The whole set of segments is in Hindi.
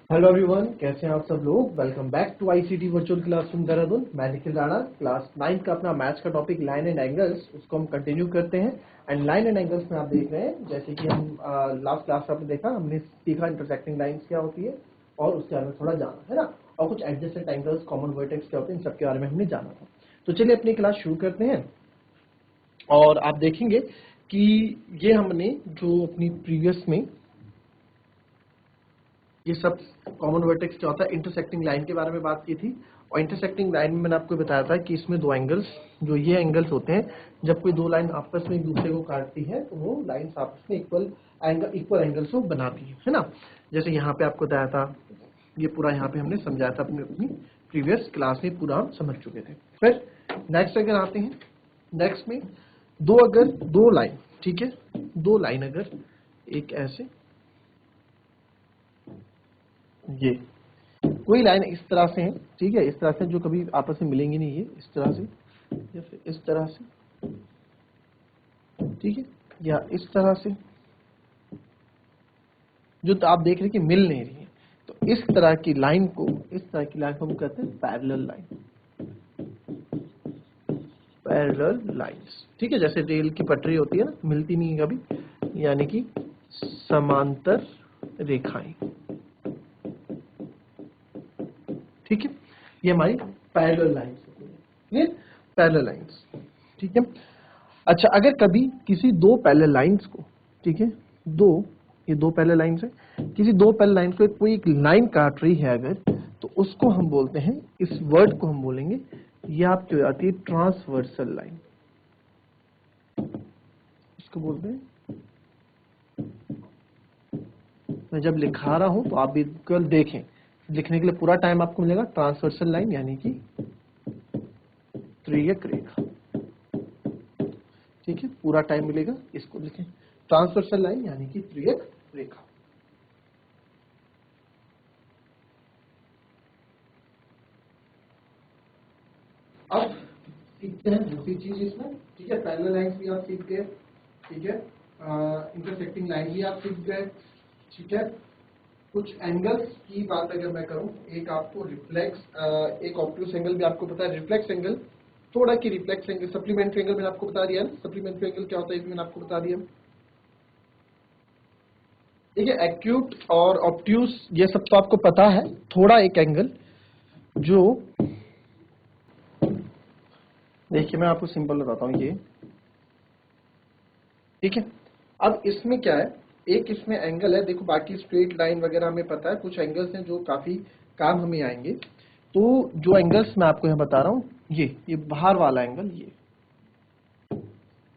हेलो एवरीवन, कैसे हैं आप सब लोग। Welcome back to ICT virtual classroom Dehradun. मैं निखिल राणा। क्लास 9 का अपना मैथ्स का टॉपिक लाइन एंड एंगल्स, उसको हम कंटिन्यू करते हैं। एंड लाइन एंड एंगल्स में आप देख रहे हैं, जैसे कि हम लास्ट क्लास में आपने देखा, हमने सीखा इंटरसेक्टिंग लाइंस क्या होती है और उसके बारे में थोड़ा जाना है ना, और कुछ एडजेसेंट एंगल्स, कॉमन वर्टेक्स क्या होते हैं, इन सब के बारे में हमने जाना था। तो चलिए अपनी क्लास शुरू करते हैं। और आप देखेंगे कि ये हमने जो अपनी प्रीवियस में ये सब कॉमन वर्टेक्स क्या होता है, इंटरसेक्टिंग लाइन के बारे में बात की थी। और इंटरसेक्टिंग लाइन में मैंने आपको बताया था कि इसमें दो एंगल्स, जो ये एंगल्स होते हैं, जब कोई दो लाइन आपस में एक दूसरे को काटती है तो वो लाइंस आपस में इक्वल एंगल्स को बनाती है ना। जैसे यहाँ पे आपको बताया था, ये पूरा यहाँ पे हमने समझाया था अपनी प्रीवियस क्लास में, पूरा हम समझ चुके थे। फिर नेक्स्ट अगर आते हैं, नेक्स्ट में दो लाइन, ठीक है, दो लाइन अगर एक ऐसे, ये कोई लाइन इस तरह से है, ठीक है, इस तरह से, जो कभी आपस में मिलेंगी नहीं, ये इस तरह से या फिर इस तरह से, ठीक है, या इस तरह से, जो तो आप देख रहे हैं कि मिल नहीं रही है, तो इस तरह की लाइन को हम कहते हैं पैरेलल लाइन, पैरेलल लाइंस, ठीक है। जैसे रेल की पटरी होती है ना, मिलती नहीं है कभी, यानी कि समांतर रेखाएं, ठीक है, ये हमारी पैरेलल लाइंस होती है, ये पैरेलल लाइंस, ठीक है। अच्छा, अगर कभी किसी दो पैरेलल लाइंस को, ठीक है, ये दो पैरेलल लाइंस है, किसी दो पैरेलल लाइंस को कोई एक लाइन काट रही है अगर, तो उसको हम बोलते हैं, इस वर्ड को हम बोलेंगे, ये आपकी हो जाती है ट्रांसवर्सल लाइन, इसको बोलते हैं। मैं जब लिखा रहा हूं तो आप भी केवल देखें, लिखने के लिए पूरा टाइम आपको मिलेगा। ट्रांसवर्सल लाइन यानी कि त्रियक रेखा, ठीक है, पूरा टाइम मिलेगा, इसको लिखें। ट्रांसवर्सल लाइन यानी कि त्रियक रेखा। अब सीखते हैं दूसरी चीज इसमें, ठीक है। पैरेलल लाइंस भी आप सीख गए, ठीक है, इंटरसेक्टिंग लाइन भी आप सीख गए, ठीक है। कुछ एंगल्स की बात अगर मैं करूं, एक आपको रिफ्लेक्स, एक ऑब्ट्यूस एंगल भी आपको पता है, रिफ्लेक्स एंगल, थोड़ा कि रिफ्लेक्स एंगल, सप्लीमेंट्री एंगल मैंने आपको बता दिया है। सप्लीमेंट्री एंगल क्या होता है, मैंने आपको बता दिया, ठीक है। एक्यूट और ऑब्ट्यूस ये सब तो आपको पता है। थोड़ा एक एंगल जो, देखिए मैं आपको सिंपल बताता हूं, ये ठीक है। अब इसमें क्या है, एक इसमें एंगल है, देखो बाकी स्ट्रेट लाइन वगैरह हमें पता है, कुछ एंगल्स हैं जो काफी काम हमें आएंगे। तो जो एंगल्स मैं आपको यहाँ बता रहा हूँ, ये बाहर वाला एंगल,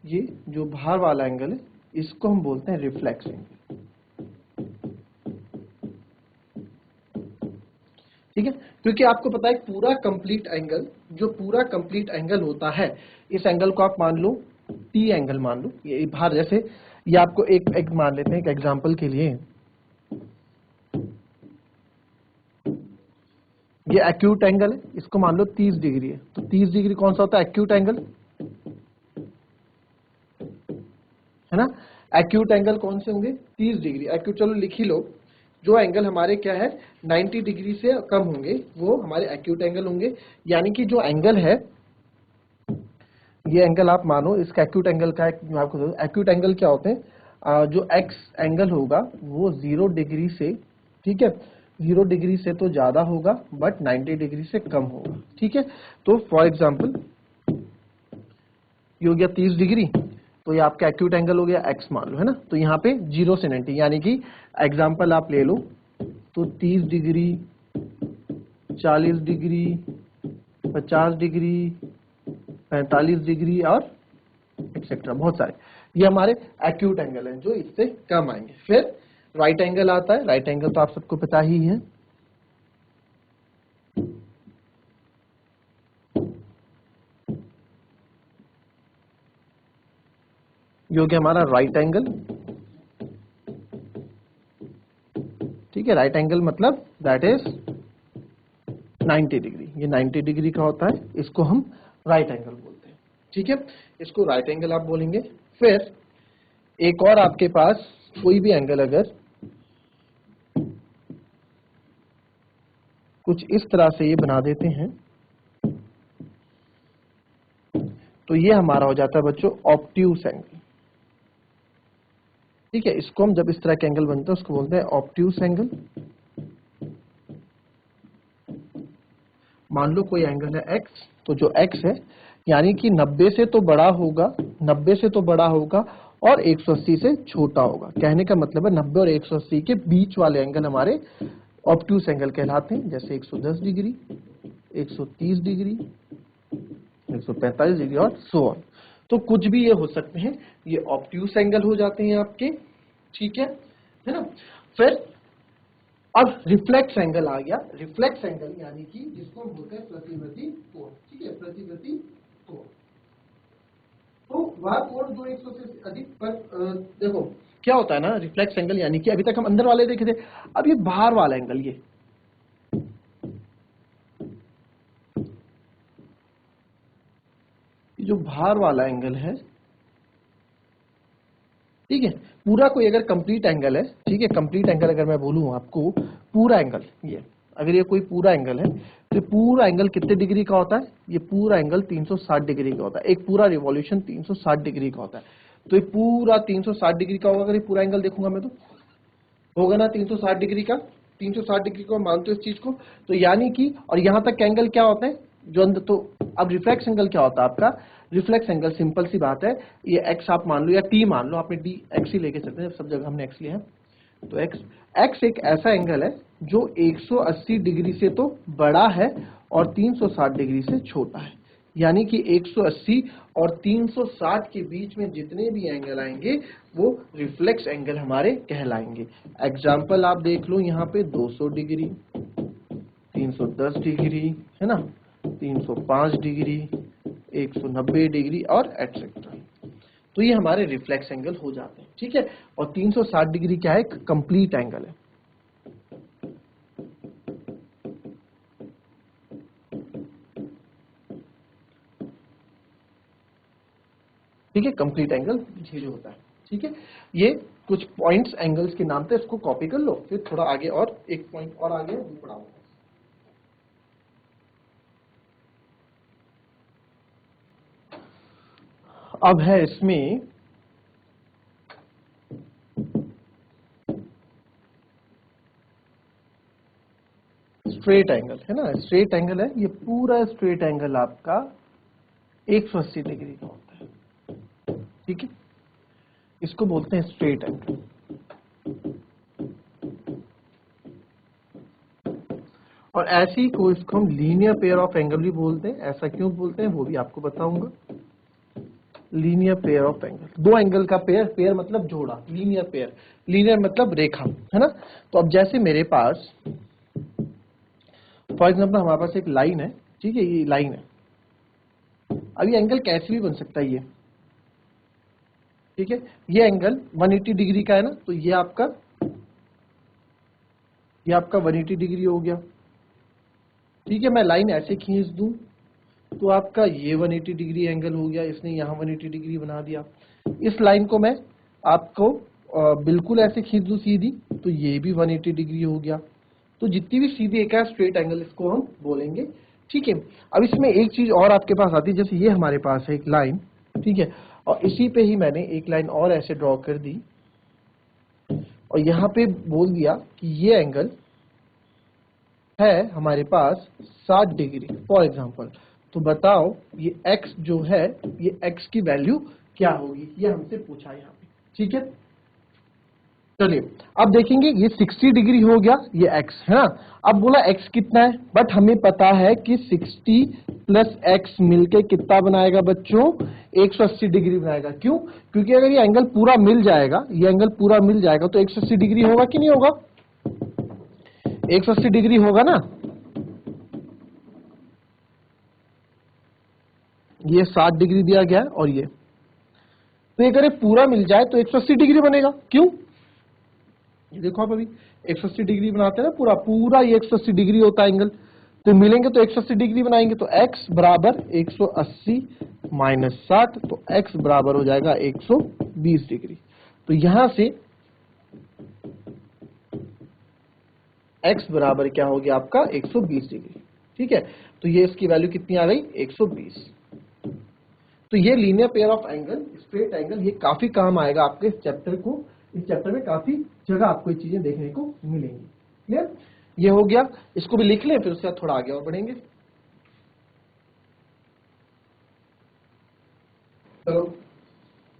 ये जो बाहर वाला एंगल है, इसको हम बोलते हैं रिफ्लेक्स एंगल, ठीक है। क्योंकि आपको पता है पूरा कंप्लीट एंगल, जो पूरा कंप्लीट एंगल होता है, इस एंगल को आप मान लो टी एंगल मान लो, ये बाहर, जैसे ये आपको एक मान लेते हैं एक एग्जांपल के लिए, ये एक्यूट एंगल है, इसको मान लो 30 डिग्री है, तो 30 डिग्री कौन सा होता है, एक्यूट एंगल, है ना। एक्यूट एंगल कौन से होंगे, 30 डिग्री एक्यूट, चलो लिख ही लो। जो एंगल हमारे क्या है 90 डिग्री से कम होंगे, वो हमारे एक्यूट एंगल होंगे। यानी कि जो एंगल है, ये एंगल आप मानो इसका एक्यूट एंगल का, मैं आपको एक्यूट एंगल क्या होते हैं, जो एक्स एंगल होगा वो 0 डिग्री से, ठीक है, 0 डिग्री से तो ज्यादा होगा बट 90 डिग्री से कम होगा, ठीक है। तो फॉर एग्जांपल ये हो गया 30 डिग्री, तो ये आपका एक्यूट एंगल हो गया एक्स मान लो, है ना। तो यहाँ पे 0 से 90, यानी कि एग्जांपल आप ले लो, तो 30 डिग्री, 40 डिग्री, 50 डिग्री, 45 डिग्री और एक्सेट्रा, बहुत सारे, ये हमारे एक्यूट एंगल हैं जो इससे कम आएंगे। फिर राइट एंगल आता है, राइट एंगल तो आप सबको पता ही है, जो कि हमारा राइट एंगल, ठीक है। राइट एंगल मतलब दैट इज 90 डिग्री, ये 90 डिग्री का होता है, इसको हम राइट एंगल बोलते हैं, ठीक है, इसको राइट एंगल आप बोलेंगे। फिर एक और आपके पास कोई भी एंगल अगर कुछ इस तरह से ये बना देते हैं, तो ये हमारा हो जाता है बच्चों ऑब्ट्यूस एंगल। ठीक है, इसको हम जब इस तरह के एंगल बनते हैं उसको बोलते हैं ऑब्ट्यूस एंगल। मान लो कोई एंगल है x, तो जो x है यानी कि 90 से तो बड़ा होगा, 90 से तो बड़ा होगा और 180 से छोटा होगा। कहने का मतलब है 90 और 180 के बीच वाले एंगल हमारे ऑब्ट्यूस एंगल कहलाते हैं, जैसे 110 डिग्री, 130 डिग्री, 145 डिग्री और सो ऑन। तो कुछ भी ये हो सकते हैं, ये ऑब्ट्यूस एंगल हो जाते हैं आपके। ठीक है ना। फिर अब रिफ्लेक्स एंगल आ गया। रिफ्लेक्स एंगल यानी कि जिसको हम बोलते हैं प्रतिवर्ती कोण। ठीक है, प्रतिवर्ती कोण, तो वह कोण जो 100 से अधिक पर देखो क्या होता है ना, रिफ्लेक्स एंगल यानी कि अभी तक हम अंदर वाले देखे थे, अब ये बाहर वाला एंगल, ये जो बाहर वाला एंगल है, ठीक है, पूरा कोई अगर कंप्लीट एंगल है, ठीक है, कंप्लीट एंगल अगर मैं बोलूं आपको, पूरा एंगल ये, अगर ये कोई पूरा एंगल है तो ये पूरा एंगल कितने डिग्री का होता है? ये पूरा एंगल 360 डिग्री का होता है। एक पूरा रिवॉल्यूशन 360 डिग्री का होता है, तो ये पूरा 360 डिग्री का होगा। अगर ये पूरा एंगल देखूंगा मैं तो होगा ना 360 डिग्री का, 360 डिग्री को मानते हो इस चीज को, तो यानी कि और यहां तक एंगल क्या होता है जो अंदर। तो अब रिफ्लेक्स एंगल क्या होता है आपका? रिफ्लेक्स एंगल सिंपल सी बात है, ये एक्स आप मान लो या टी मान लो, आपने डी एक्स ही लेके चलते हैं, सब जगह हमने एक्स लिया है, तो एक्स एक ऐसा एंगल है जो 180 डिग्री से तो बड़ा है और 360 डिग्री से छोटा है। यानी कि 180 और 360 के बीच में जितने भी एंगल आएंगे वो रिफ्लेक्स एंगल हमारे कहलाएंगे। एग्जाम्पल आप देख लो, यहाँ पे 200 डिग्री, 310 डिग्री, है ना, 305 डिग्री, 190 डिग्री और एटसेट्रा। तो ये हमारे रिफ्लेक्स एंगल हो जाते हैं। ठीक है, और 360 डिग्री क्या है? कंप्लीट एंगल है। ठीक है, कंप्लीट एंगल ये जो होता है। ठीक है, ये कुछ पॉइंट्स एंगल्स के नाम थे, इसको कॉपी कर लो, फिर थोड़ा आगे और एक पॉइंट और आगे पढ़ाऊंगा। अब है इसमें स्ट्रेट एंगल, है ना, स्ट्रेट एंगल है, ये पूरा स्ट्रेट एंगल आपका 180 डिग्री का होता है। ठीक है, इसको बोलते हैं स्ट्रेट एंगल। और ऐसी को इसको हम लीनियर पेयर ऑफ एंगल भी बोलते हैं। ऐसा क्यों बोलते हैं वो भी आपको बताऊंगा। लीनियर पेयर ऑफ एंगल, दो एंगल का पेयर, पेयर मतलब जोड़ा, लीनियर पेयर, लीनियर मतलब रेखा, है ना। तो अब जैसे मेरे पास फॉर एग्जांपल हमारे पास एक लाइन है, ठीक है, ये लाइन है। अब ये एंगल कैसे भी बन सकता है ये, ठीक है, ये एंगल 180 डिग्री का है ना, तो ये आपका 180 डिग्री हो गया। ठीक है, मैं लाइन ऐसे खींच दूं तो आपका ये 180 डिग्री एंगल हो गया, इसने यहाँ 180 डिग्री बना दिया। इस लाइन को मैं आपको बिल्कुल ऐसे खींच दूं सीधी, तो ये भी 180 डिग्री हो गया। तो जितनी भी सीधी एक है स्ट्रेट एंगल, इसको हम बोलेंगे। ठीक है, अब इसमें एक चीज और आपके पास आती है, जैसे ये हमारे पास है एक लाइन, ठीक है, और इसी पे ही मैंने एक लाइन और ऐसे ड्रॉ कर दी और यहाँ पे बोल दिया कि ये एंगल है हमारे पास 60 डिग्री फॉर एग्जांपल। तो बताओ ये x जो है, ये x की वैल्यू क्या होगी, ये हमसे पूछा यहाँ पे। ठीक है, चलिए अब देखेंगे, ये 60 डिग्री हो गया, ये x है ना। अब बोला x कितना है, बट हमें पता है कि 60 प्लस x मिलके कितना बनाएगा बच्चों? 180 डिग्री बनाएगा। क्यों? क्योंकि अगर ये एंगल पूरा मिल जाएगा, ये एंगल पूरा मिल जाएगा तो 180 डिग्री होगा कि नहीं होगा? 180 डिग्री होगा ना। ये 60 डिग्री दिया गया है और ये, तो अगर ये पूरा मिल जाए तो 180 डिग्री बनेगा। क्यों? ये देखो आप अभी 180 डिग्री बनाते हैं ना, पूरा पूरा ये 180 डिग्री होता है एंगल, तो मिलेंगे तो 180 डिग्री बनाएंगे। तो x बराबर 180 माइनस 60, तो x बराबर हो जाएगा 120 डिग्री। तो यहां से x बराबर क्या हो गया आपका 120 डिग्री। ठीक है, तो ये इसकी वैल्यू कितनी आ गई 120। तो ये linear pair of angle, straight angle, ये काफी काम आएगा आपके इस चैप्टर को। इस चैप्टर में काफी जगह आपको ये चीजें देखने को मिलेंगी। क्लियर, ये हो गया, इसको भी लिख लें, फिर उसके बाद थोड़ा आगे और बढ़ेंगे। चलो,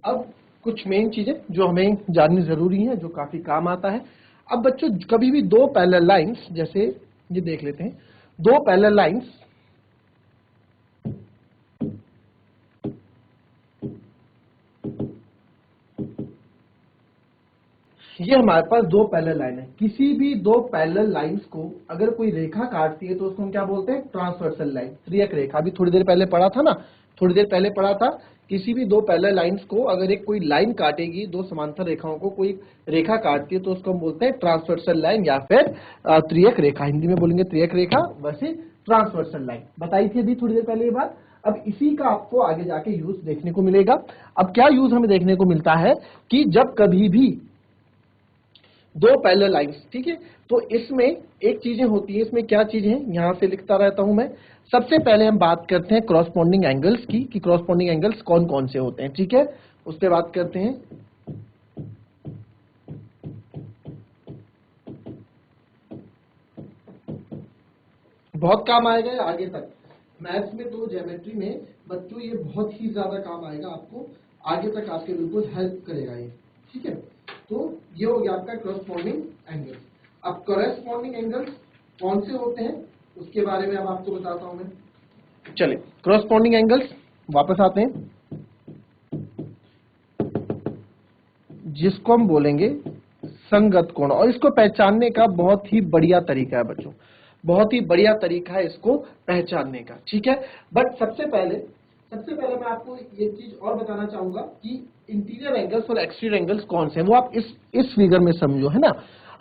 अब कुछ मेन चीजें जो हमें जाननी जरूरी है, जो काफी काम आता है। अब बच्चों कभी भी दो पैरेलल लाइंस, जैसे ये देख लेते हैं, दो पैरेलल लाइंस ये हमारे पास दो पैरेलल लाइन है। किसी भी दो पैरेलल लाइंस को अगर कोई रेखा काटती है तो उसको हम क्या बोलते हैं, ट्रांसवर्सल लाइन, त्रियक रेखा। अभी थोड़ी देर पहले पढ़ा था ना, थोड़ी देर पहले पढ़ा था, किसी भी दो पैरेलल लाइंस को अगर एक कोई लाइन काटेगी, दो समांतर रेखाओं को कोई रेखा काटती है तो उसको हम बोलते हैं ट्रांसवर्सल लाइन या फिर त्रियक रेखा। हिंदी में बोलेंगे त्रियक रेखा, वैसे ट्रांसवर्सल लाइन बताई थी अभी थोड़ी देर पहले ये बात। अब इसी का आपको आगे जाके यूज देखने को मिलेगा। अब क्या यूज हमें देखने को मिलता है कि जब कभी भी दो पैरेलल लाइंस, ठीक है, तो इसमें एक चीजें होती है, इसमें क्या चीजें हैं यहां से लिखता रहता हूं मैं। सबसे पहले हम बात करते हैं क्रॉसपोंडिंग एंगल्स की, कि क्रॉसपोंडिंग एंगल्स कौन कौन से होते हैं। ठीक है, उस पर बात करते हैं। बहुत काम आएगा आगे तक मैथ्स में, तो ज्योमेट्री में बच्चों ये बहुत ही ज्यादा काम आएगा आपको, आगे तक आपके बिल्कुल हेल्प करेगा ये। ठीक है, तो ये हो गया आपका क्रॉसपोंडिंग एंगल्स। अब कॉरेस्पॉन्डिंग एंगल्स कौन से होते हैं उसके बारे में अब आपको बताता हूं मैं। चलिए, क्रॉसपोंडिंग एंगल्स वापस आते हैं, जिसको हम बोलेंगे संगत कोण। और इसको पहचानने का बहुत ही बढ़िया तरीका है बच्चों, बहुत ही बढ़िया तरीका है इसको पहचानने का। ठीक है, बट सबसे पहले मैं आपको ये चीज और बताना चाहूंगा कि इंटीरियर एंगल्स और एक्सटीरियर एंगल्स कौन से हैं, वो आप इस फिगर में समझो, है ना।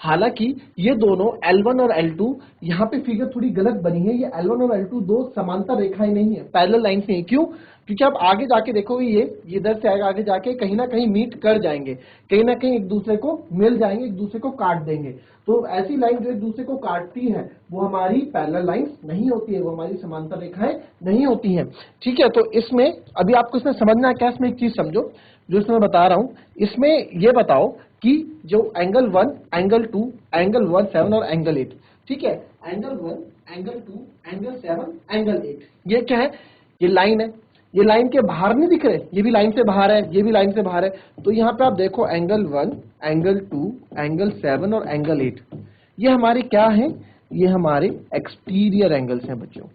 हालांकि ये दोनों L1 और L2, यहाँ पे फिगर थोड़ी गलत बनी है। ये L1 और L2 दो समांतर रेखाएं नहीं है, पैरेलल लाइंस नहीं है। क्यों? क्योंकि आप आगे जाके देखोगे ये इधर से आएगा, आगे जाके कहीं ना कहीं मीट कर जाएंगे, कहीं ना कहीं एक दूसरे को मिल जाएंगे, एक दूसरे को काट देंगे। तो ऐसी लाइन जो एक दूसरे को काटती है वो हमारी पैरेलल लाइंस नहीं होती है, वो हमारी समांतर रेखाएं नहीं होती हैं। ठीक है, तो इसमें अभी आपको इसमें समझना है क्या, इसमें एक चीज समझो जो इसमें मैं बता रहा हूं। इसमें ये बताओ कि जो एंगल 1, एंगल 2, एंगल 1, 7 और एंगल 8, ठीक है, एंगल 1, एंगल 2, एंगल 7, एंगल 8, ये क्या है, ये लाइन है। ये लाइन के बाहर नहीं दिख रहे, ये भी लाइन से बाहर है, ये भी लाइन से बाहर है। तो यहाँ पे आप देखो एंगल 1, एंगल 2, एंगल 7 और एंगल 8, ये हमारे क्या है, ये हमारे एक्सटीरियर एंगल्स हैं बच्चों।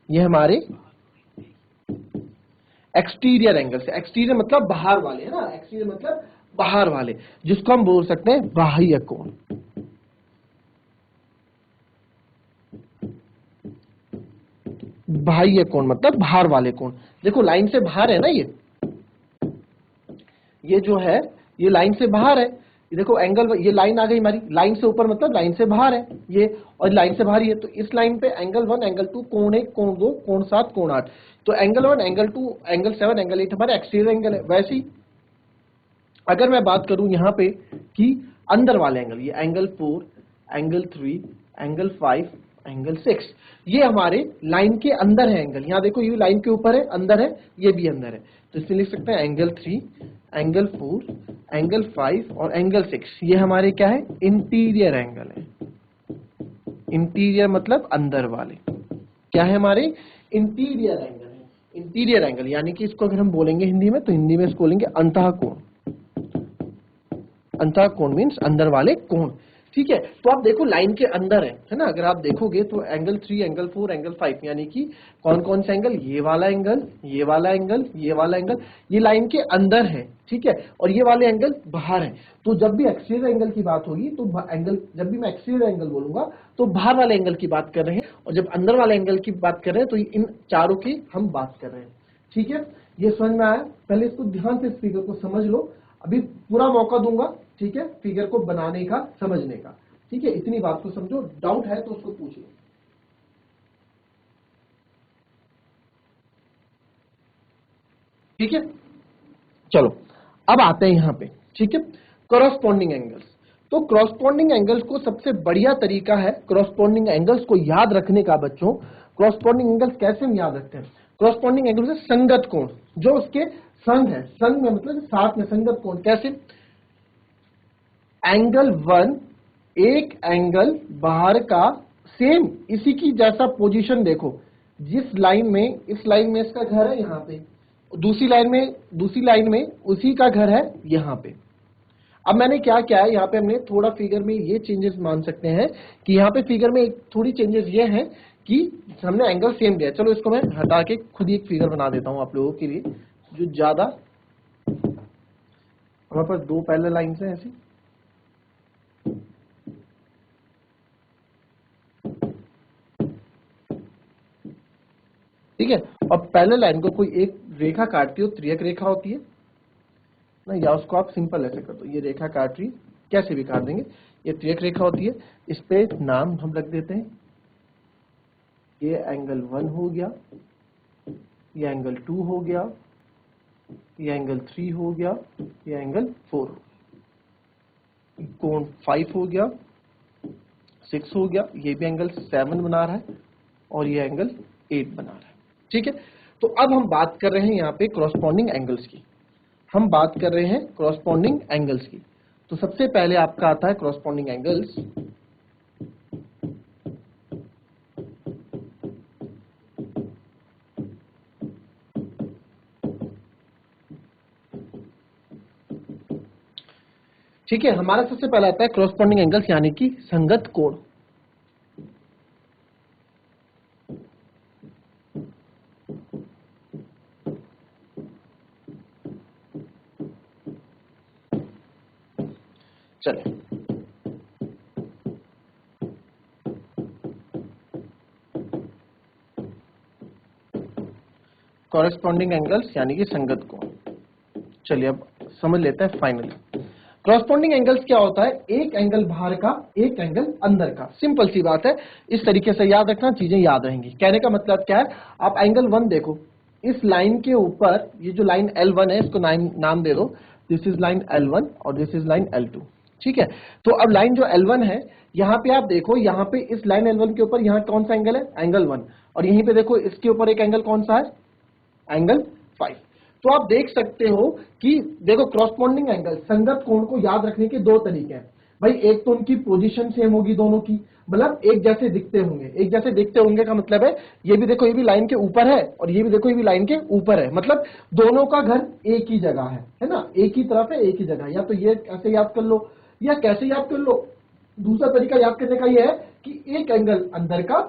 ये हमारे एक्सटीरियर एंगल्स है। एक्सटीरियर मतलब बाहर वाले, है ना, एक्सटीरियर मतलब बाहर वाले, जिसको हम बोल सकते हैं बाह्य कोण। बाह्य कोण मतलब बाहर वाले कोण। देखो लाइन से बाहर है ना, ये जो है ये लाइन से बाहर है। ये देखो एंगल, ये लाइन आ गई हमारी, लाइन से ऊपर मतलब लाइन से बाहर है ये, और लाइन से बाहर ये। तो इस लाइन पे एंगल 1, एंगल 2, कोण 1, कोण 2, कोण 7, कोण 8। तो एंगल 1, एंगल 2, एंगल 7, एंगल 8 हमारे एक्सटीरियर एंगल है। वैसे ही अगर मैं बात करूं यहाँ पे कि अंदर वाले एंगल, ये एंगल 4, एंगल 3, एंगल 5, एंगल 6, ये हमारे लाइन के अंदर है एंगल। यहाँ देखो ये लाइन के ऊपर है, अंदर है, ये भी अंदर है। तो इसमें लिख सकते हैं एंगल 3, एंगल 4, एंगल 5 और एंगल 6, ये हमारे क्या है, इंटीरियर एंगल है। इंटीरियर मतलब अंदर वाले, क्या है हमारे, इंटीरियर एंगल है। इंटीरियर एंगल यानी कि इसको अगर हम बोलेंगे हिंदी में, तो हिंदी में इसको बोलेंगे अंतः कोण। अंतः कोण मीन्स अंदर वाले कोण। ठीक है, तो आप देखो लाइन के अंदर है ना। अगर आप देखोगे तो एंगल 3, एंगल 4, एंगल 5 यानी कि कौन कौन से एंगल, ये वाला एंगल, ये वाला एंगल, ये वाला एंगल, ये लाइन के अंदर है। ठीक है, और ये वाले एंगल बाहर है। तो जब भी एक्सटीरियर एंगल की बात होगी तो एंगल, जब भी मैं एक्सटीरियर एंगल बोलूंगा तो बाहर वाले एंगल की बात कर रहे हैं, और जब अंदर वाले एंगल की बात कर रहे हैं तो इन चारों की हम बात कर रहे हैं। ठीक है, ये समझ में आया? पहले इसको ध्यान से इस फिगर को समझ लो, अभी पूरा मौका दूंगा, ठीक है, फिगर को बनाने का, समझने का। ठीक है, इतनी बात को समझो, डाउट है तो उसको पूछ लो। ठीक है, चलो अब आते हैं यहां पे। ठीक है, कॉरस्पॉन्डिंग एंगल्स। तो क्रॉसपोंडिंग एंगल्स को सबसे बढ़िया तरीका है क्रॉसपोंडिंग एंगल्स को याद रखने का बच्चों। क्रॉसपोंडिंग एंगल्स कैसे हम याद रखते हैं? क्रॉसपोंडिंग एंगल से संगत कोण, जो उसके संग है, संग में मतलब साथ में संगत कोण। कैसे? एंगल 1 एक एंगल बाहर का सेम इसी की जैसा पोजीशन देखो, जिस लाइन में, इस लाइन में इसका घर है यहाँ पे, दूसरी लाइन में उसी का घर है यहाँ पे। अब मैंने क्या किया है, यहाँ पे हमने थोड़ा फिगर में ये चेंजेस मान सकते हैं कि यहाँ पे फिगर में एक थोड़ी चेंजेस ये है कि हमने एंगल सेम दिया। चलो इसको मैं हटा के खुद ही एक फिगर बना देता हूँ आप लोगों के लिए, जो ज्यादा, हमारे पास दो पैरेलल लाइंस हैं ऐसी, ठीक है। और पैरेलल लाइन को कोई एक रेखा काटती हो, त्रियक रेखा होती है ना, या उसको आप सिंपल ऐसे कर दो, ये रेखा काट रही, कैसे भी काट देंगे, ये त्रियक रेखा होती है। इस पे नाम हम रख देते हैं, ये एंगल 1 हो गया, ये एंगल 2 हो गया, ये एंगल 3 हो गया, ये एंगल 4 हो गया, कोण 5 हो गया, 6 हो गया, ये भी एंगल 7 बना रहा है, और ये एंगल 8 बना रहा है, ठीक है। तो अब हम बात कर रहे हैं यहाँ पे क्रॉसपोंडिंग एंगल्स की, हम बात कर रहे हैं क्रॉसपोंडिंग एंगल्स की। तो सबसे पहले आपका आता है क्रॉसपोंडिंग एंगल्स। ठीक है, हमारा सबसे पहला आता है क्रॉसपोंडिंग एंगल्स यानी कि संगत कोण। चलिए, कॉरेस्पॉन्डिंग एंगल्स यानी कि संगत कोण। चलिए अब समझ लेते हैं फाइनली क्रॉसपोंडिंग एंगल्स क्या होता है। एक एंगल बाहर का, एक एंगल अंदर का, सिंपल सी बात है, इस तरीके से याद रखना, चीजें याद रहेंगी। कहने का मतलब क्या है, आप एंगल 1 देखो, इस लाइन के ऊपर ये जो लाइन L1 है, इसको नाम दे दो, दिस इज लाइन L1 और दिस इज लाइन L2, ठीक है। तो अब लाइन जो L1 है, यहाँ पे आप देखो, यहाँ पे इस लाइन L1 के ऊपर यहाँ कौन सा एंगल है, एंगल 1, और यहीं पे देखो इसके ऊपर एक एंगल कौन सा है, एंगल 5। तो आप देख सकते हो कि देखो क्रॉसपोंडिंग एंगल, संगत कोण को याद रखने के दो तरीके हैं भाई। एक तो उनकी पोजीशन सेम होगी दोनों की, मतलब एक जैसे दिखते होंगे। एक जैसे दिखते होंगे का मतलब है, ये भी देखो ये भी लाइन के ऊपर है, और ये भी देखो ये भी लाइन के ऊपर है, मतलब दोनों का घर एक ही जगह है ना, एक ही तरफ है, एक ही जगह। या तो ये कैसे याद कर लो, या कैसे याद कर लो, दूसरा तरीका याद करने का यह है कि एक एंगल अंदर का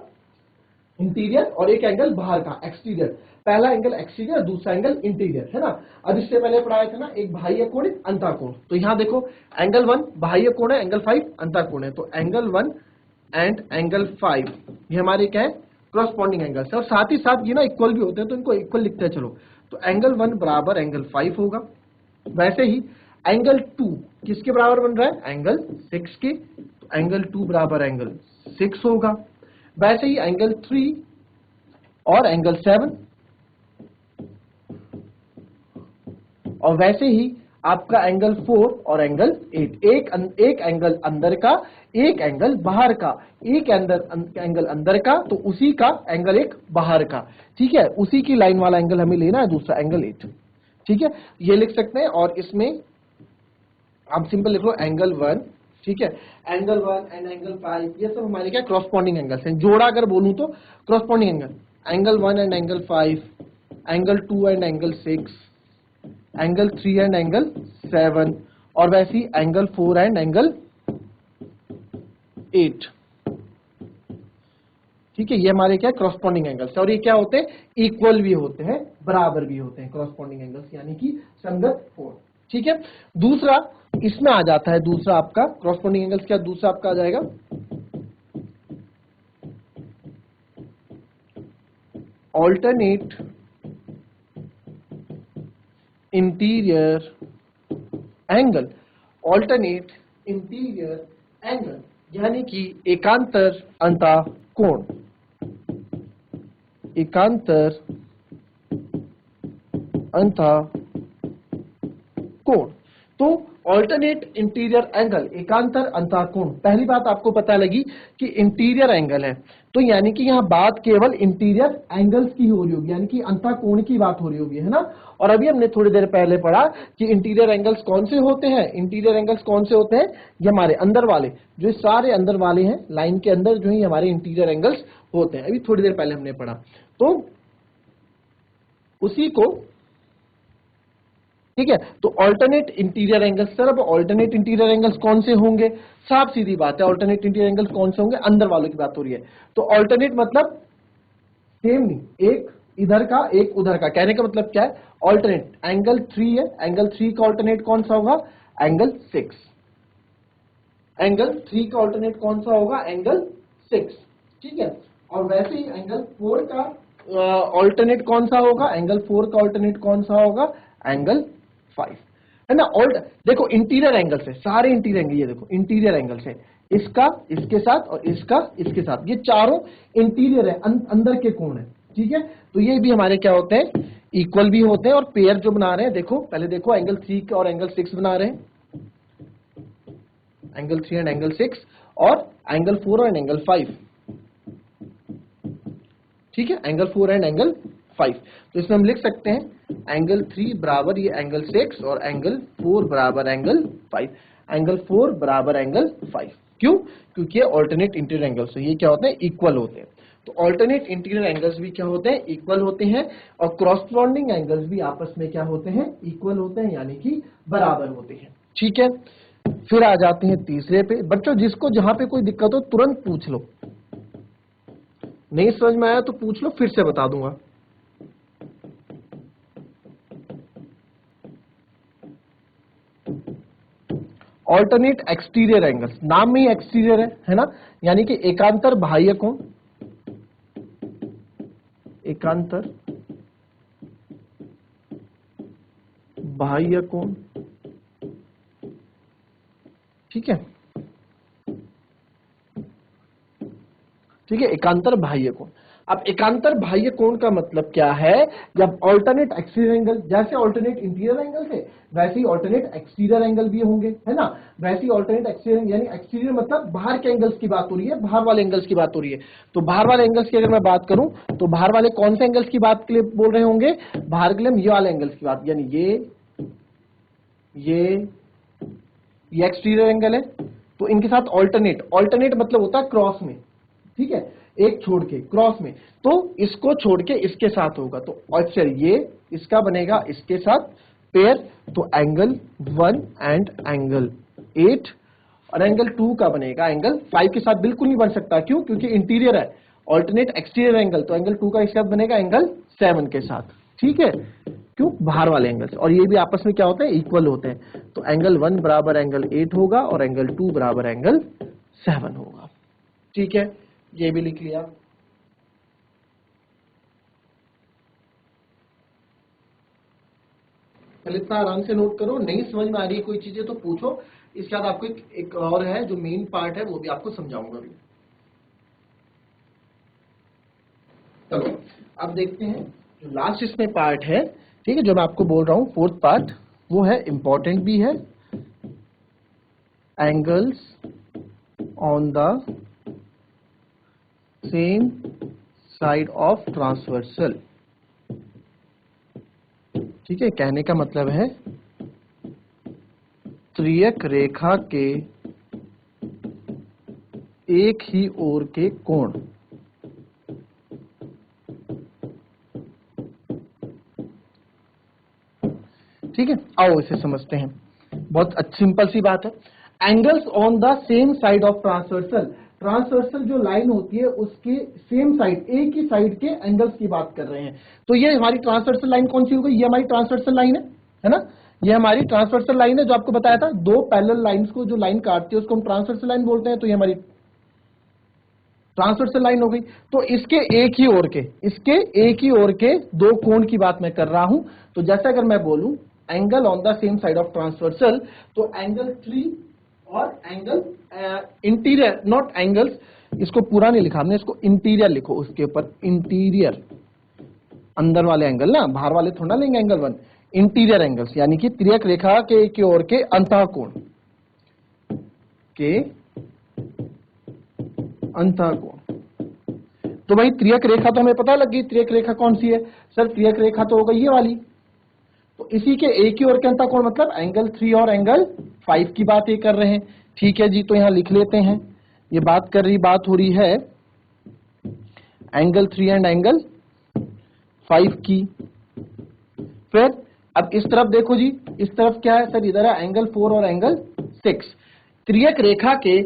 इंटीरियर और एक एंगल बाहर का एक्सटीरियर। पहला एंगल एक्सटीरियर, दूसरा एंगल इंटीरियर, है ना। अब इससे पहले पढ़ाया था ना, एक बाह्य कोण, एक अंतः कोण। तो यहां देखो एंगल 1 बाह्य कोण है, एंगल 5 अंतः कोण है। तो एंगल 1 एंड एंगल 5 ये हमारे क्या है, क्रॉसपोंडिंग एंगल्स है। और साथ ही साथ ये ना इक्वल भी होते हैं, तो इनको इक्वल लिखते हैं। चलो, तो एंगल 1 बराबर एंगल 5 होगा। वैसे ही एंगल 2 किसके बराबर बन रहा है, एंगल 6 के, तो एंगल 2 बराबर एंगल 6 होगा। वैसे ही एंगल 3 और एंगल 7, और वैसे ही आपका एंगल 4 और एंगल 8। एक एंगल अंदर का, एक एंगल बाहर का, एक एंगल अंदर का, तो उसी का एंगल एक बाहर का, ठीक है। उसी की लाइन वाला एंगल हमें लेना है, दूसरा एंगल 8, ठीक है। ये लिख सकते हैं। और इसमें आप सिंपल लिख लो एंगल 1, ठीक है, एंगल 1 एंड एंगल 5, ये सब हमारे क्या क्रॉसपोंडिंग एंगल्स हैं। जोड़ा अगर बोलूं तो corresponding angle, angle 1 and angle 5, angle 2 and angle 6, angle 3 and angle 7, और वैसे ही एंगल 4 एंड एंगल 8, ठीक है। ये हमारे क्या क्रॉसपोंडिंग एंगल्स है, और ये क्या होते हैं, इक्वल भी होते हैं, बराबर भी होते हैं क्रॉसपोंडिंग एंगल्स, यानी कि संगत कोण, ठीक है। दूसरा इसमें आ जाता है, दूसरा आपका क्रॉसपोंडिंग एंगल्स क्या, दूसरा आपका आ जाएगा alternate interior angle. Alternate interior angle यानी कि एकांतर अंतः कोण, एकांतर अंतः कोण। तो ऑल्टरनेट इंटीरियर एंगल, एकांतर अंतःकोण, पहली बात आपको पता लगी कि इंटीरियर एंगल है, तो यानी कि यहां बात केवल इंटीरियर एंगल्स की हो रही होगी, यानी कि अंतःकोण की बात हो रही होगी, है ना। और अभी हमने थोड़ी देर पहले पढ़ा कि इंटीरियर एंगल्स कौन से होते हैं, इंटीरियर एंगल्स कौन से होते हैं, ये हमारे अंदर वाले, जो सारे अंदर वाले हैं लाइन के अंदर, जो है हमारे इंटीरियर एंगल्स होते हैं, अभी थोड़ी देर पहले हमने पढ़ा। तो उसी को, ठीक है, तो ऑल्टरनेट इंटीरियर एंगल्स, सर अब ऑल्टरनेट इंटीरियर एंगल्स कौन से होंगे, साफ सीधी बात है, ऑल्टरनेट इंटीरियर एंगल्स कौन से होंगे, अंदर वालों की बात हो रही है। तो ऑल्टरनेट मतलब सेम नहीं, एक इधर का एक उधर का, कहने का मतलब क्या है, ऑल्टरनेट एंगल 3 है, एंगल 3 का ऑल्टरनेट कौन सा होगा, एंगल 6, एंगल 3 का ऑल्टरनेट कौन सा होगा, एंगल 6, ठीक है। और वैसे ही एंगल 4 का ऑल्टरनेट कौन सा होगा, एंगल 4 का ऑल्टरनेट कौन सा होगा, एंगल 5, है ना। देखो इंटीरियर एंगल से, सारे इंटीरियर एंगल, ये देखो इंटीरियर एंगल से, इसका इसके साथ और इसका इसके साथ, ये चारों इंटीरियर है, अंदर के कोण है, ठीक है। तो ये भी हमारे क्या होते हैं, इक्वल भी होते हैं। और पेयर जो बना रहे हैं, देखो पहले देखो एंगल 3 और एंगल 6 बना रहे हैं, एंगल 3 एंड एंगल 6, और एंगल 4 एंड एंगल 5, ठीक है, एंगल 4 एंड एंगल 5। तो इसमें हम लिख सकते हैं एंगल 3 बराबर ये एंगल 6 और एंगल 4 बराबर एंगल 5, एंगल 4 बराबर एंगल 5। क्यों, क्योंकि ये ऑल्टरनेट इंटीरियर एंगल्स है, ये क्या होते हैं, इक्वल होते हैं। तो ऑल्टरनेट इंटीरियर एंगल्स भी क्या होते हैं, इक्वल होते हैं, और क्रॉसपॉन्डिंग एंगल्स भी आपस में क्या होते हैं, इक्वल होते हैं, यानी कि बराबर होते हैं, ठीक है। फिर आ जाते हैं तीसरे पे। बच्चों जिसको जहां पे कोई दिक्कत हो तुरंत पूछ लो, नहीं समझ में आया तो पूछ लो, फिर से बता दूंगा। ऑल्टरनेट एक्सटीरियर एंगल्स, नाम में ही एक्सटीरियर है ना, यानी कि एकांतर बाह्य कोण, एकांतर बाह्य कोण, ठीक है, ठीक है, एकांतर बाह्य कोण। अब एकांतर बाह्य कोण का मतलब क्या है, जब ऑल्टरनेट एक्सटीरियर एंगल, जैसे ऑल्टरनेट इंटीरियर एंगल थे वैसे ही ऑल्टरनेट एक्सटीरियर एंगल भी होंगे, है ना। वैसे ही ऑल्टरनेट एक्सटीरियर, यानी एक्सटीरियर मतलब बाहर के एंगल्स की बात हो रही है, बाहर वाले एंगल्स की बात हो रही है। तो बाहर वाले एंगल्स की अगर मैं बात करूं, तो बाहर वाले कौन से एंगल्स की बात के लिए बोल रहे होंगे, बाहर के लिए हम ये वाले एंगल्स की बात, यानी ये एक्सटीरियर एंगल है, तो इनके साथ ऑल्टरनेट, ऑल्टरनेट मतलब होता है क्रॉस में, ठीक है, एक छोड़ के क्रॉस में, तो इसको छोड़ के इसके साथ होगा, तो अच्छा ये इसका बनेगा इसके साथ पेयर, तो एंगल 1 एंड एंगल 8, और एंगल 2 का बनेगा एंगल 5 के साथ बिल्कुल नहीं बन सकता, क्यों, क्योंकि इंटीरियर है, ऑल्टरनेट एक्सटीरियर एंगल, तो एंगल 2 का इसके साथ बनेगा एंगल 7 के साथ, ठीक है, क्यों, बाहर वाले एंगल्स, और ये भी आपस में क्या होते हैं, इक्वल होते हैं। तो एंगल 1 बराबर एंगल 8 होगा और एंगल 2 बराबर एंगल 7 होगा, ठीक है, ये भी लिख लिया। पहले इतना आराम से नोट करो, नहीं समझ में आ रही है कोई चीजें तो पूछो, इसके बाद आपको एक और है जो मेन पार्ट है, वो भी आपको समझाऊंगा अभी। चलो अब देखते हैं जो लास्ट इसमें पार्ट है, ठीक है, जो मैं आपको बोल रहा हूं फोर्थ पार्ट, वो है इंपॉर्टेंट भी है, angles on the same side of transversal, ठीक है, कहने का मतलब है त्रियक रेखा के एक ही ओर के कोण, ठीक है। आओ इसे समझते हैं, बहुत सिंपल सी बात है। Angles on the same side of transversal, transversal जो लाइन होती है उसके सेम साइड, एक ही साइड के एंगल्स की बात कर रहे हैं। तो ये हमारी ट्रांसवर्सल लाइन कौन सी हो गई, ये हमारी ट्रांसवर्सल लाइन है ना, ये हमारी ट्रांसवर्सल लाइन है, जो आपको बताया था, दो पैरेलल लाइंस को जो लाइन काटती है उसको हम ट्रांसवर्सल लाइन बोलते हैं, तो ये हमारी ट्रांसवर्सल लाइन हो गई। तो इसके एक ही ओर के, इसके एक ही ओर के दो कोण की बात मैं कर रहा हूं। तो जैसे अगर मैं बोलूं angle on the same side of transversal, तो एंगल 3 और एंगल इंटीरियर, नॉट एंगल्स, इसको पूरा नहीं लिखा हमने, इसको इंटीरियर लिखो, उसके ऊपर इंटीरियर, अंदर वाले एंगल ना, बाहर वाले थोड़ा लेंगे एंगल 1, इंटीरियर एंगल्स, यानी कि त्रियक रेखा के एक ओर के अंतःकोण के अंतःकोण। तो भाई त्रियक रेखा तो हमें पता लग गई, त्रियक रेखा कौन सी है सर? त्रियक रेखा तो होगा ये वाली। तो इसी के एक ही ओर के अंतःकोण मतलब एंगल 3 और एंगल 5 की बात ये कर रहे हैं। ठीक है जी, तो यहां लिख लेते हैं, ये बात हो रही है एंगल 3 एंड एंगल 5 की। फिर अब इस तरफ देखो जी, इस तरफ क्या है सर? इधर है एंगल 4 और एंगल 6। त्रियक रेखा के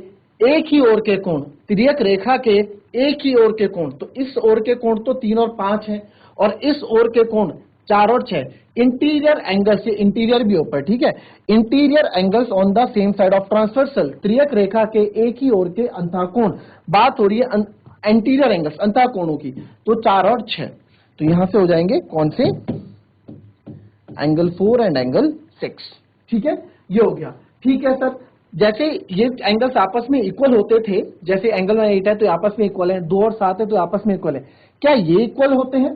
एक ही ओर के कोण, त्रियक रेखा के एक ही ओर के कोण, तो इस ओर के कोण तो 3 और 5 है, और इस ओर के कोण 4 और 6। इंटीरियर एंगल्स, ये इंटीरियर भी ऊपर, ठीक है, interior angles on the same side of transversal, त्रियक रेखा के एक ही ओर के अंतःकोण। बात हो रही है एंटीरियर एंगल्स, अंतःकोणों की, तो 4 और 6। तो यहां से हो जाएंगे कौन से? Angle 4 and angle 6। ठीक है, ये हो गया। ठीक है सर, जैसे ये एंगल्स आपस में इक्वल होते थे, जैसे एंगल 8 है तो आपस में इक्वल है, 2 और 7 है तो आपस में इक्वल है, क्या ये इक्वल होते हैं?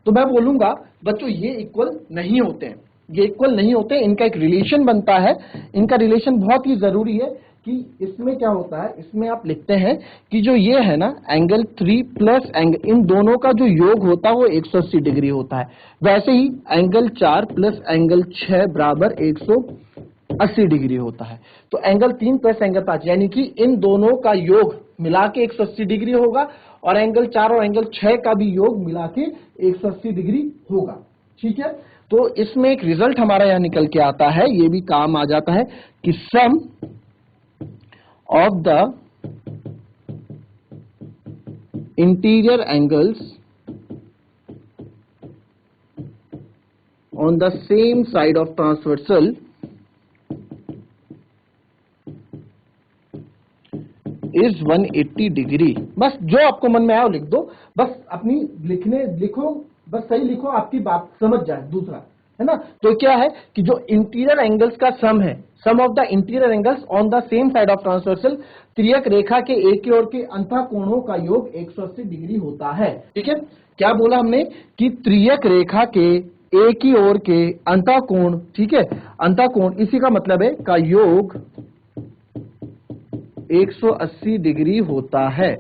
तो मैं बोलूंगा बच्चों ये इक्वल नहीं होते हैं, ये इक्वल नहीं होते, इनका एक रिलेशन बनता है। इनका रिलेशन बहुत ही जरूरी है कि इसमें क्या होता है, इसमें आप लिखते हैं कि जो ये है ना एंगल 3 प्लस एंगल, इन दोनों का जो योग होता है वो 180 डिग्री होता है। वैसे ही एंगल 4 प्लस एंगल 6 बराबर 180 डिग्री होता है। तो एंगल 3 प्लस एंगल 5 यानी कि इन दोनों का योग मिला के 180 डिग्री होगा, और एंगल 4 और एंगल 6 का भी योग मिला के 180 डिग्री होगा। ठीक है, तो इसमें एक रिजल्ट हमारा यहां निकल के आता है, ये भी काम आ जाता है कि सम of the interior angles on the same side of transversal is 180 degree. बस जो आपको मन में आया वो लिख दो, बस अपनी लिखो, बस सही लिखो, आपकी बात समझ जाए। दूसरा है ना, तो क्या है कि जो इंटीरियर एंगल्स का सम है, sum of the interior angles on the same side of transversal, त्रियक रेखा के एक ही ओर के अंतःकोणों का योग 180 डिग्री होता है। ठीक है, क्या बोला हमने कि त्रियक रेखा के एक ही ओर के अंतःकोण, ठीक है, अंतःकोण, इसी का मतलब है का योग 180 डिग्री होता है।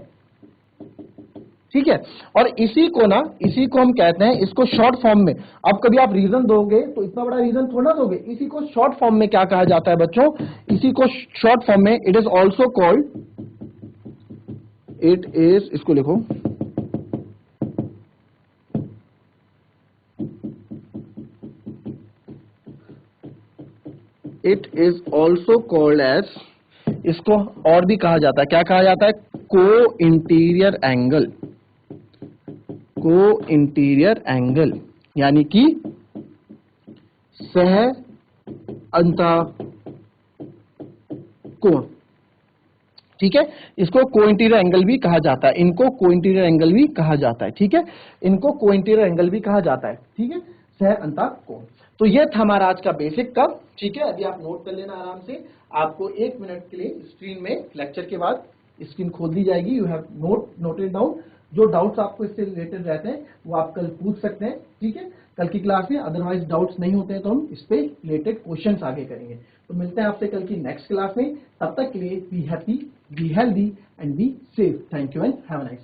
ठीक है, और इसी को हम कहते हैं, इसको शॉर्ट फॉर्म में, अब कभी आप रीजन दोगे तो इतना बड़ा रीजन थोड़ा दोगे, इसी को शॉर्ट फॉर्म में क्या कहा जाता है बच्चों? इसी को शॉर्ट फॉर्म में it is also called, it is, इसको लिखो, it is also called as, इसको और भी कहा जाता है, क्या कहा जाता है? को इंटीरियर एंगल, को इंटीरियर एंगल, यानी कि सह अंतःकोण। ठीक है, इसको को इंटीरियर एंगल भी कहा जाता है, इनको को इंटीरियर एंगल भी कहा जाता है। ठीक है, इनको को इंटीरियर एंगल भी कहा जाता है। ठीक है, सह अंतःकोण। तो ये था हमारा आज का बेसिक का। ठीक है, अभी आप नोट कर लेना आराम से, आपको 1 मिनट के लिए स्क्रीन में, लेक्चर के बाद स्क्रीन खोल दी जाएगी, यू हैव नोटेड डाउन। जो डाउट्स आपको इससे रिलेटेड रहते हैं वो आप कल पूछ सकते हैं। ठीक है, कल की क्लास में, अदरवाइज डाउट्स नहीं होते हैं तो हम इस पे रिलेटेड क्वेश्चंस आगे करेंगे। तो मिलते हैं आपसे कल की नेक्स्ट क्लास में, तब तक के लिए be happy, be healthy and be safe. Thank you and have a nice